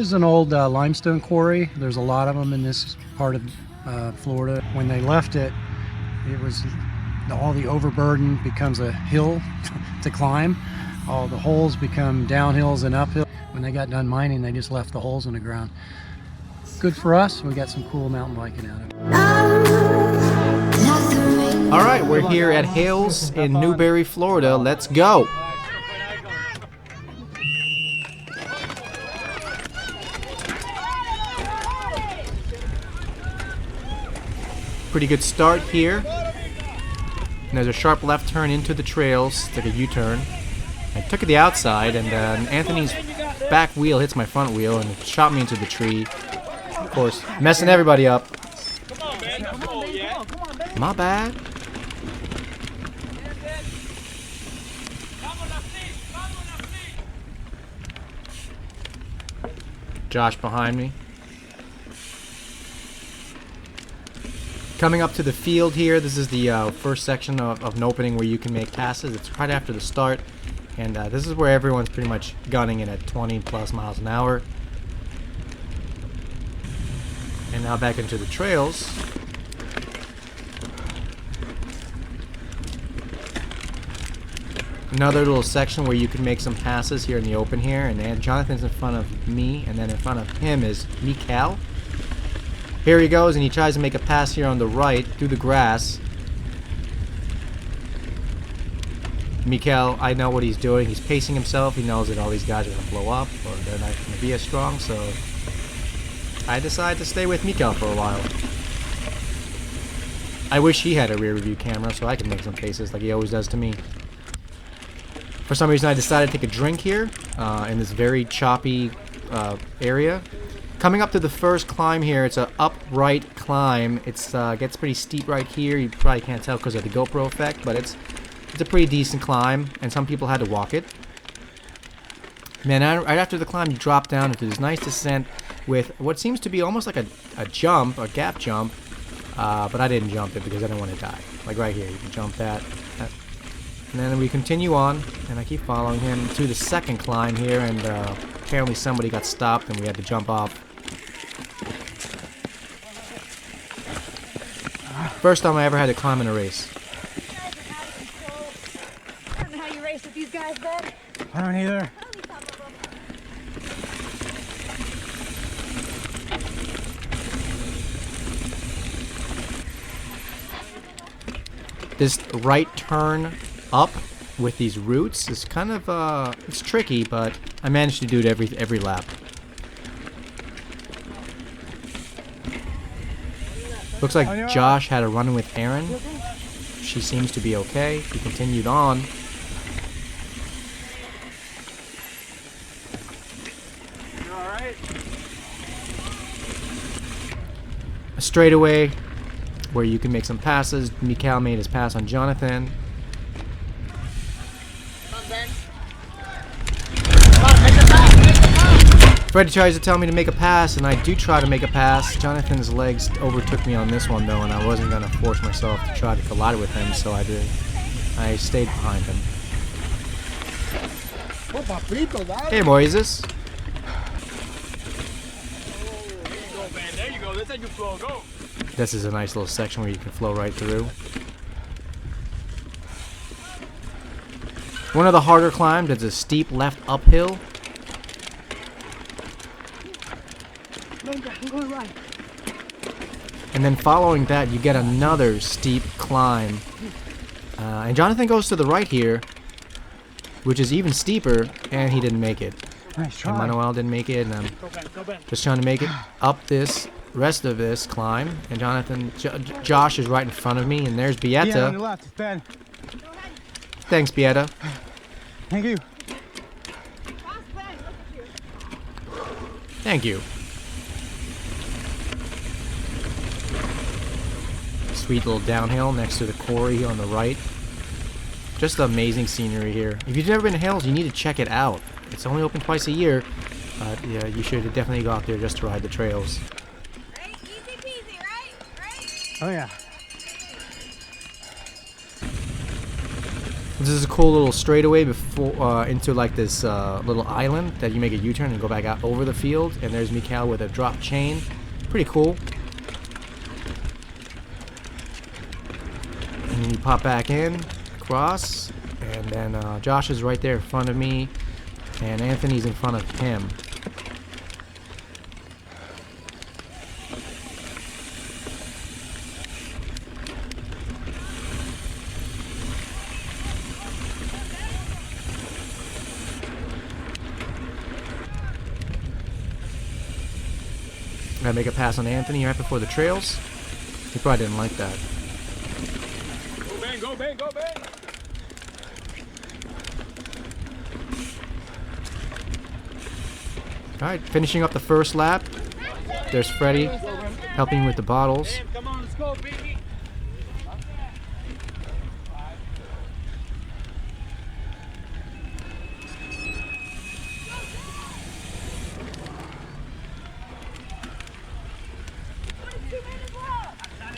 is an old limestone quarry. There's a lot of them in this part of Florida. When they left it, it was all the overburden becomes a hill to climb. All the holes become downhills and uphill. When they got done mining, they just left the holes in the ground. Good for us. We got some cool mountain biking out of it. All right, we're here at Hales in Newberry, Florida. Let's go. Pretty good start here. And there's a sharp left turn into the trails. It's like a U-turn. I took it the outside, and Anthony's back wheel hits my front wheel, and it shot me into the tree. Of course, messing everybody up. My bad. Josh behind me. Coming up to the field here, this is the first section of an opening where you can make passes. It's right after the start, and this is where everyone's pretty much gunning it at 20 plus miles an hour. And now back into the trails. Another little section where you can make some passes here in the open here, and then Jonathan's in front of me, and then in front of him is Mikal. Here he goes, and he tries to make a pass here on the right through the grass. Mikal, I know what he's doing. He's pacing himself. He knows that all these guys are going to blow up, or they're not going to be as strong, so I decided to stay with Mikal for a while. I wish he had a rear view camera so I could make some faces like he always does to me. For some reason, I decided to take a drink here in this very choppy area. Coming up to the first climb here, it's an upright climb. It's gets pretty steep right here. You probably can't tell because of the GoPro effect, but it's a pretty decent climb, and some people had to walk it. Man, right after the climb, you drop down into this nice descent with what seems to be almost like a jump, a gap jump, but I didn't jump it because I didn't want to die. Like right here, you can jump that. And then we continue on, and I keep following him to the second climb here, and apparently somebody got stopped and we had to jump off. First time I ever had to climb in a race. I don't know how you race with these guys, bud. I don't either. This right turn up with these roots is kind of it's tricky, but I managed to do it every lap. Looks like Josh had a run with Erin. She seems to be okay. He continued on. You all right? A straightaway where you can make some passes. Mikal made his pass on Jonathan. Freddie tries to tell me to make a pass, and I do try to make a pass. Jonathan's legs overtook me on this one, though, and I wasn't going to force myself to try to collide with him, so I did. I stayed behind him. Hey, Moises. There you go. That's how you flow. Go. This is a nice little section where you can flow right through. One of the harder climbs is a steep left uphill. And then following that, you get another steep climb. And Jonathan goes to the right here, which is even steeper, and he didn't make it. Nice try. And Manuel didn't make it, and I'm just trying to make it up this rest of this climb. And Jonathan, Josh is right in front of me, and there's Yeah, on the Beata. left, it's bad. Thanks, Beata. Thank you. Thank you. Sweet little downhill next to the quarry here on the right. Just amazing scenery here. If you've never been to Hales, you need to check it out. It's only open twice a year. Yeah, you should definitely go out there just to ride the trails. Right? Easy peasy, right? Oh yeah. This is a cool little straightaway before into like this little island that you make a U-turn and go back out over the field. And there's Mikhail with a drop chain. Pretty cool. And you pop back in, across, and then Josh is right there in front of me, and Anthony's in front of him. I make a pass on Anthony right before the trails. He probably didn't like that. Go, Ben, go, Ben, go, Ben. Alright, finishing up the first lap. There's Freddie helping with the bottles. Ben, come on, let's go, baby.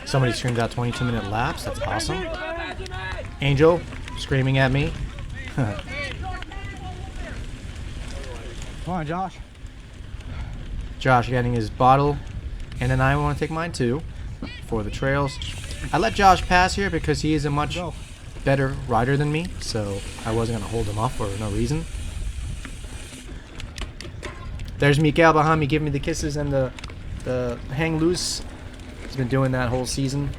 Somebody screamed out 22-minute laps. That's awesome. Angel screaming at me. Come on, Josh. Josh getting his bottle, and then I want to take mine too for the trails. I let Josh pass here because he is a much better rider than me, so I wasn't going to hold him off for no reason. There's Miguel behind me giving me the kisses and the hang loose. He's been doing that whole season.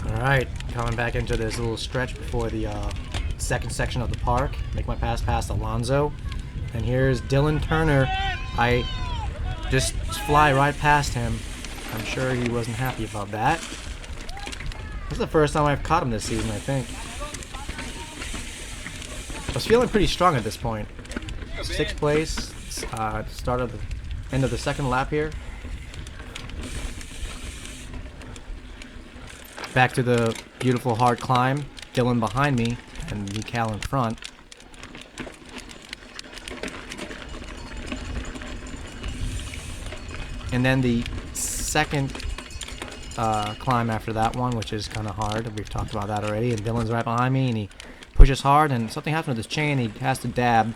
Alright, coming back into this little stretch before the second section of the park. Make my pass past Alonzo. And here's Dylan Turner. I just fly right past him. I'm sure he wasn't happy about that. This is the first time I've caught him this season, I think. I was feeling pretty strong at this point. 6th place, start of the end of the second lap here. Back to the beautiful hard climb. Dylan behind me and Mikhail in front. And then the second climb after that one, which is kind of hard. We've talked about that already. And Dylan's right behind me, and he pushes hard, and something happens with his chain. He has to dab.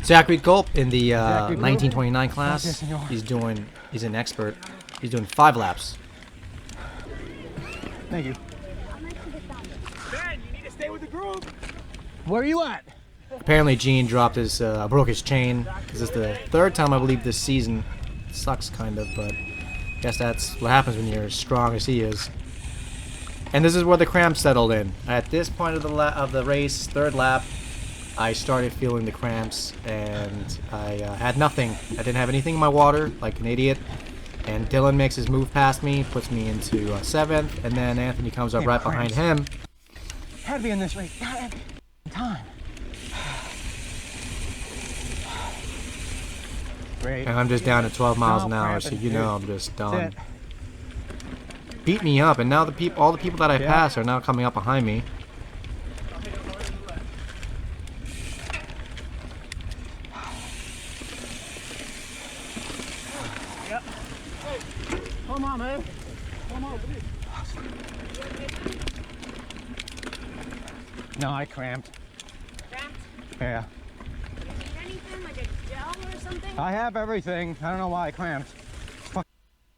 Zachary Gulp in the 1929 class. He's an expert. He's doing 5 laps. Thank you. Ben, you need to stay with the group. Where are you at? Apparently Gene dropped his, broke his chain, because it's the 3rd time I believe this season. It sucks kind of, but I guess that's what happens when you're as strong as he is. And this is where the cramps settled in. At this point of the race, 3rd lap, I started feeling the cramps, and I had nothing. I didn't have anything in my water, like an idiot. And Dylan makes his move past me, puts me into 7th, and then Anthony comes up right behind him. Had to be in this race. God, time. Great. And I'm just down to 12 miles an hour, so you know I'm just done. Beat me up, and now all the people that I passed are now coming up behind me. Come on, man. Come on, please. No, I cramped. Cramped? Yeah. You need anything, like a gel or something? I have everything. I don't know why I cramped. Fuck.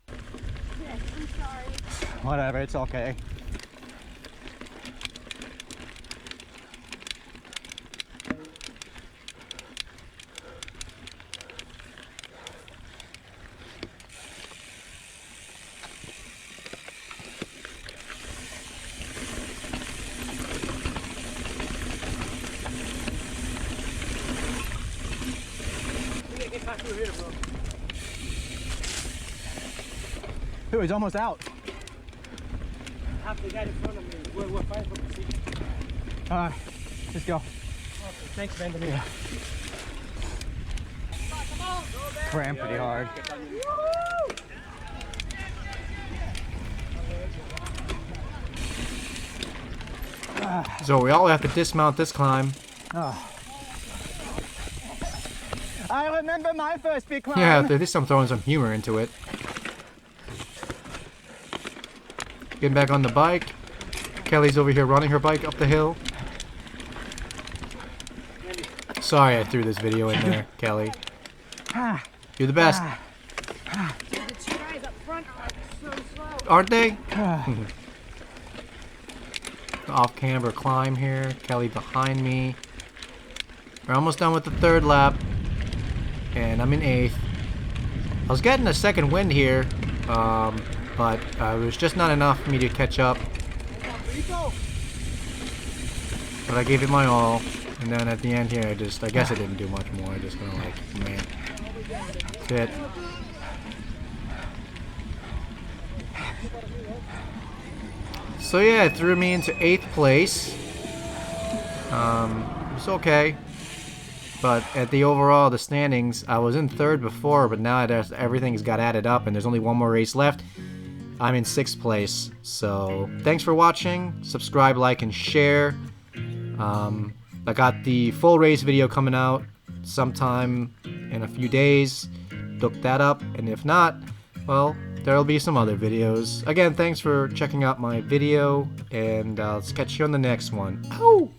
Yes, I'm sorry. Whatever, it's okay. Dude, he's almost out. Half the guy in front of me. We're fighting for position. Alright, let's go. Thanks, Ben. Yeah. Crammed pretty hard. So we all have to dismount this climb. I remember my first big climb. Yeah, at least I'm throwing some humor into it. Getting back on the bike. Kelly's over here running her bike up the hill. Sorry I threw this video in there, Kelly. You're the best. The two guys up front are like so slow. Aren't they? Off-camber climb here. Kelly behind me. We're almost done with the third lap. And I'm in 8th. I was getting a second wind here, but it was just not enough for me to catch up. But I gave it my all. And then at the end here, I guess I didn't do much more. I just kind of like, man, that's it. So yeah, it threw me into 8th place. It's okay. But at the overall, the standings, I was in 3rd before, but now everything's got added up and there's only one more race left. I'm in 6th place. So thanks for watching. Subscribe, like, and share. I got the full race video coming out sometime in a few days. Look that up, and if not, well, there'll be some other videos. Again, thanks for checking out my video, and I'll catch you on the next one. Ow!